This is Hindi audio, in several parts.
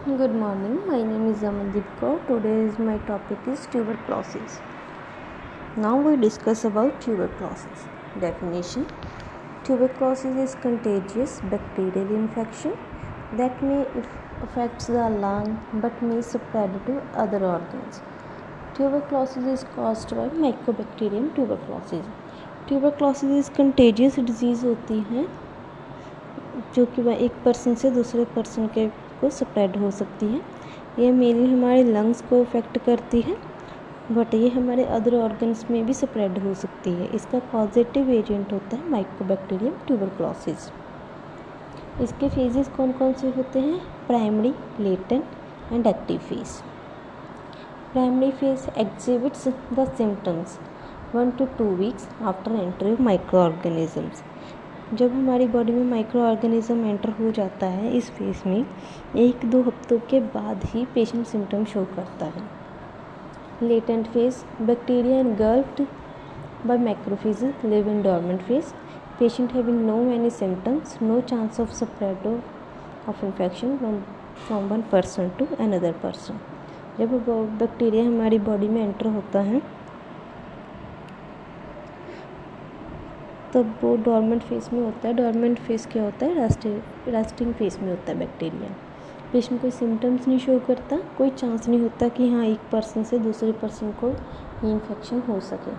Good morning. My name is Amandeep Kaur. Today's my topic is tuberculosis. Now we discuss about tuberculosis. Definition: tuberculosis is contagious bacterial infection that may affect the lung but may spread to other organs. Tuberculosis is caused by Mycobacterium tuberculosis. Tuberculosis is contagious disease होती है जो कि वह एक पर्सन से दूसरे पर्सन के को स्प्रेड हो सकती है। ये मेनली हमारे लंग्स को इफ़ेक्ट करती है बट ये हमारे अदर ऑर्गन्स में भी स्प्रेड हो सकती है। इसका पॉजिटिव एजेंट होता है माइकोबैक्टीरियम ट्यूबरक्लोसिस। इसके फेजेस कौन कौन से होते हैं? Primary, latent and active phase. Primary phase exhibits the symptoms 1 to 2 weeks after entry of micro organisms. जब हमारी बॉडी में माइक्रो ऑर्गेनिज्म एंटर हो जाता है इस फेज में 1-2 हफ्तों के बाद ही पेशेंट सिम्टम शो करता है। Latent phase, bacteria engulfed by macrophages live in dormant phase. Patient having no any symptoms, no chance of spread of infection from one person to another person. जब बैक्टीरिया हमारी बॉडी में एंटर होता है तब वो डॉर्मेंट फेज में होता है। डॉर्मेंट फेज क्या होता है? रेस्टिंग फेज में होता है बैक्टीरिया। पेशेंट कोई सिम्टम्स नहीं शो करता, कोई चांस नहीं होता कि हाँ एक पर्सन से दूसरे पर्सन को ये इन्फेक्शन हो सके।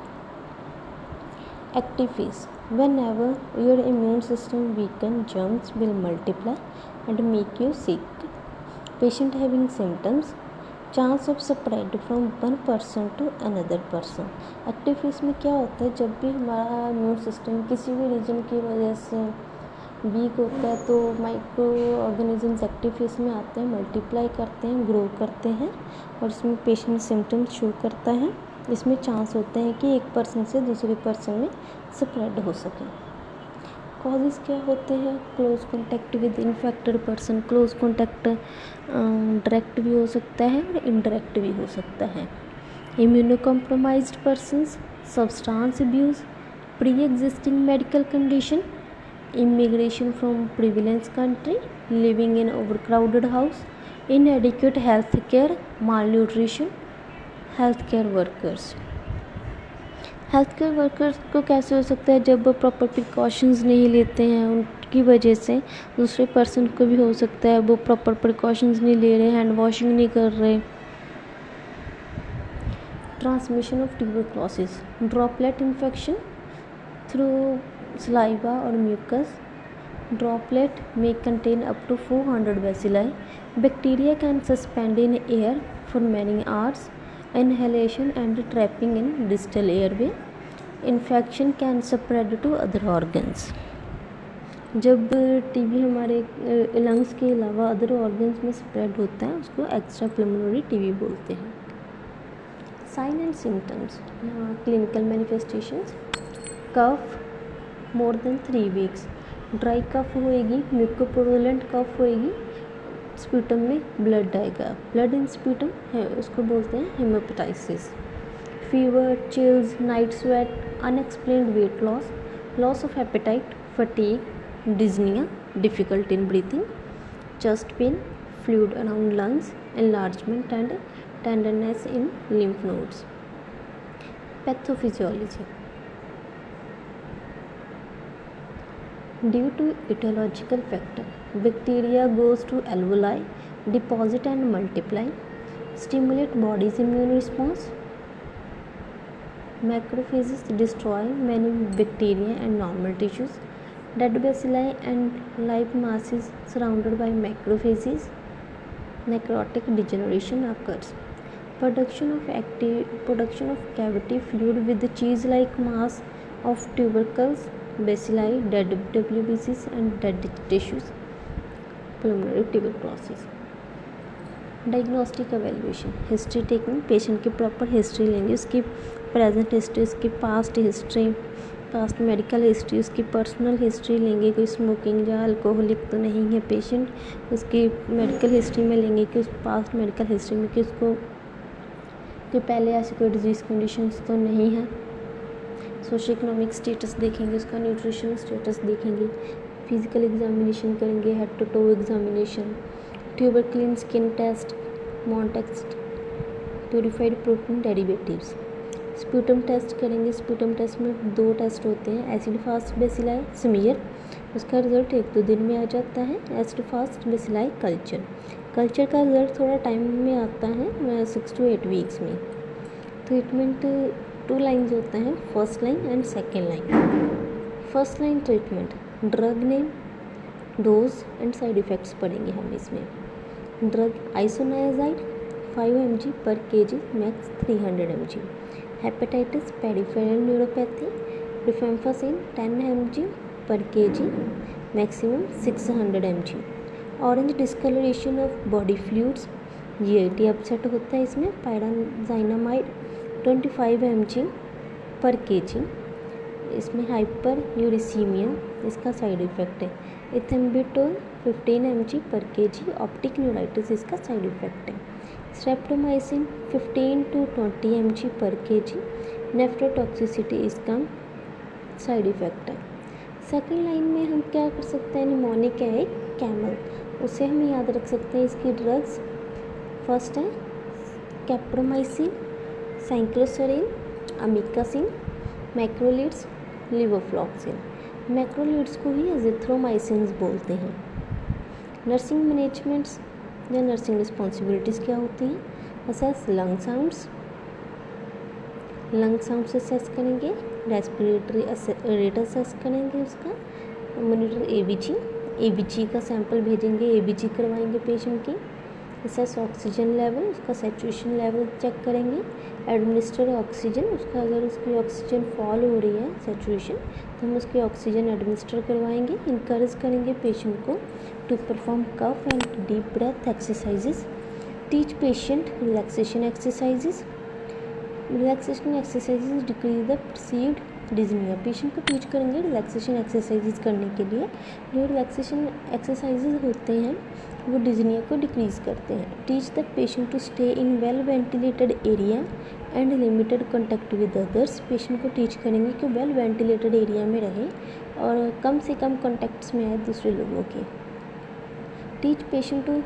Active phase, whenever your immune system weaken, germs will multiply and make you sick. Patient having symptoms, chance of spread from one person to another person. Active phase में क्या होता है? जब भी हमारा इम्यून सिस्टम किसी भी रीजन की वजह से वीक होता है तो माइक्रो ऑर्गेनिजम्स एक्टिव फेज में आते हैं, मल्टीप्लाई करते हैं, ग्रो करते हैं और इसमें पेशेंट सिम्टम्स शो करता है। इसमें चांस होते हैं कि एक पर्सन से दूसरे पर्सन में स्प्रेड हो सके। कॉजेज़ क्या होते हैं? Close contact with infected person. Close contact direct भी हो सकता है और इनडायरेक्ट भी हो सकता है। Immuno compromised persons, substance abuse, pre existing medical condition, immigration from prevalence country, living in overcrowded house, इनएडिक्वेट health care, malnutrition. Health care workers, health care workers को कैसे हो सकता है? जब वो प्रॉपर प्रिकॉशंस नहीं लेते हैं उनकी वजह से दूसरे पर्सन को भी हो सकता है। वो प्रॉपर प्रिकॉशंस नहीं ले रहे, हैंड वॉशिंग नहीं कर रहे। Transmission of tuberculosis, droplet infection through saliva और mucus. Droplet may contain up to 400 bacilli. Bacteria can suspend in air for many hours. Inhalation and trapping in distal airway. Infection can spread to other organs. जब टीबी हमारे लंग्स के अलावा अदर ऑर्गन्स में स्प्रेड होता है उसको एक्स्ट्रा पल्मोनरी टीबी बोलते हैं। Sign and symptoms, clinical manifestations, cough more than 3 weeks, dry cough होएगी, म्यूकोपुरुलेंट कफ होएगी, स्प्यूटम में ब्लड आएगा, ब्लड इन स्प्यूटम है उसको बोलते हैं haemoptysis. Fever, chills, night sweat, unexplained weight loss, loss of appetite, fatigue, dyspnoea, difficult in breathing, chest pain, fluid around lungs, enlargement and tenderness in lymph nodes. Pathophysiology, due to etiological factor, bacteria goes to alveoli, deposit and multiply, stimulate body's immune response. Macrophages destroy many bacteria and normal tissues. Dead bacilli and live masses surrounded by macrophages. Necrotic degeneration occurs. Production of cavity fluid with cheese-like mass of tubercles, bacilli, dead WBCs and dead tissues, pulmonary tuberculosis. Diagnostic evaluation, history taking, patient की प्रॉपर हिस्ट्री लेंगे, उसकी प्रेजेंट हिस्ट्री, उसकी past history, past medical history, उसकी पर्सनल हिस्ट्री लेंगे, कोई स्मोकिंग या अल्कोहलिक तो नहीं है पेशेंट, उसकी मेडिकल हिस्ट्री में लेंगे कि उस पास्ट मेडिकल हिस्ट्री में कि उसको कि पहले ऐसी कोई डिजीज़ कंडीशंस तो नहीं है। सोशो इकोनॉमिक स्टेटस देखेंगे, उसका न्यूट्रिशनल स्टेटस देखेंगे, फिजिकल एग्जामिनेशन करेंगे, head to toe examination, tuberculin skin test, Mantoux test purified protein derivatives. Sputum test करेंगे। स्प्यूटम टेस्ट में 2 टेस्ट होते हैं, एसिड फास्ट बेसिलाई स्मीयर, उसका रिजल्ट 1-2 दिन में आ जाता है। Acid fast bacilli culture, culture का रिजल्ट थोड़ा टाइम में आता है, 6 to 8 वीक्स में। ट्रीटमेंट 2 लाइन्स होते हैं, first line and second line. First line treatment, drug name, dose and side effects पढ़ेंगे हम इसमें। Drug isoniazid 5 mg per kg, max 300 mg। Hepatitis peripheral neuropathy, rifampicin 10 mg per kg, maximum 600 mg। Orange discolouration of body fluids, GIT upset होता है इसमें। पायराजाइनामाइड 25 mg पर kg, इसमें हाइपर यूरिसीमिया इसका साइड इफ़ेक्ट है। Ethambutol 15 mg per kg, optic neuritis इसका साइड इफ़ेक्ट है। Streptomycin 15 to 20 mg per kg, nephrotoxicity इसका साइड इफ़ेक्ट है। सेकेंड लाइन में हम क्या कर सकते हैं, निमोनिक है एक कैमल, उसे हम याद रख सकते हैं। इसकी ड्रग्स फर्स्ट है कैप्रोमाइसिन, साइक्लोसरीन, अमिकासिन, मैक्रोलिड्स, लिवोफ्लॉक्सिन। मैक्रोलिड्स को ही एजिथ्रोमाइसिन बोलते हैं। नर्सिंग मैनेजमेंट्स या नर्सिंग रिस्पॉन्सिबिलिटीज़ क्या होती हैं, assess lung sounds, lung sounds assess करेंगे। रेस्पिरेटरी रेट असेस करेंगे उसका। मॉनिटर ABG का सैंपल भेजेंगे, ABG करवाएंगे पेशेंट की। असेस ऑक्सीजन लेवल, उसका सैचुरेशन लेवल चेक करेंगे। एडमिनिस्टर ऑक्सीजन, उसका अगर उसकी ऑक्सीजन फॉल हो रही है सैचुरेशन तो हम उसकी ऑक्सीजन एडमिनिस्टर करवाएंगे। इनकरेज करेंगे पेशेंट को to perform cough and deep breath exercises. Teach patient relaxation exercises, relaxation exercises decrease the perceived dyspnoea. Patient को टीच करेंगे रिलैक्सेशन एक्सरसाइजेस करने के लिए। जो रिलैक्सेशन एक्सरसाइजेस होते हैं वो डिज़निया को डिक्रीज़ करते हैं। Teach the patient to stay in well ventilated area and limited contact with others. Patient को टीच करेंगे कि वेल वेंटिलेटेड एरिया में रहे और कम से कम कॉन्टैक्ट्स में आए दूसरे लोगों के। Teach patient to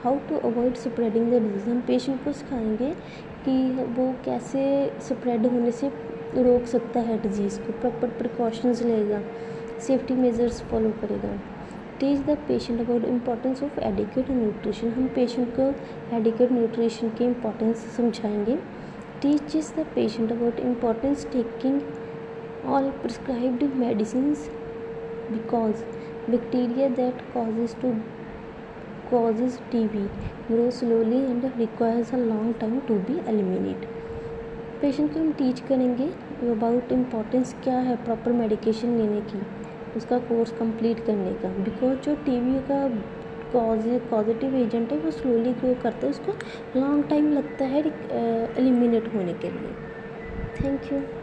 how to avoid spreading the disease. हम पेशेंट को सिखाएंगे कि वो कैसे स्प्रेड होने से रोक सकता है डिजीज़ को, प्रॉपर प्रिकॉशंस लेगा, सेफ्टी मेजर्स फॉलो करेगा। Teach the patient about importance of adequate nutrition. हम पेशेंट को एडिक्वेट न्यूट्रिशन की इम्पॉर्टेंस समझाएंगे। Teaches the patient about importance taking all prescribed medicines because bacteria that causes TB grow slowly and requires a long time to be eliminated। Patient को हम टीच करेंगे अबाउट इम्पॉर्टेंस क्या है प्रॉपर मेडिकेशन लेने की, उसका कोर्स कंप्लीट करने का। बिकॉज जो TB का पॉजिटिव एजेंट है वो स्लोली ग्रो करता है, उसको लॉन्ग टाइम लगता है एलिमिनेट होने के लिए। Thank you.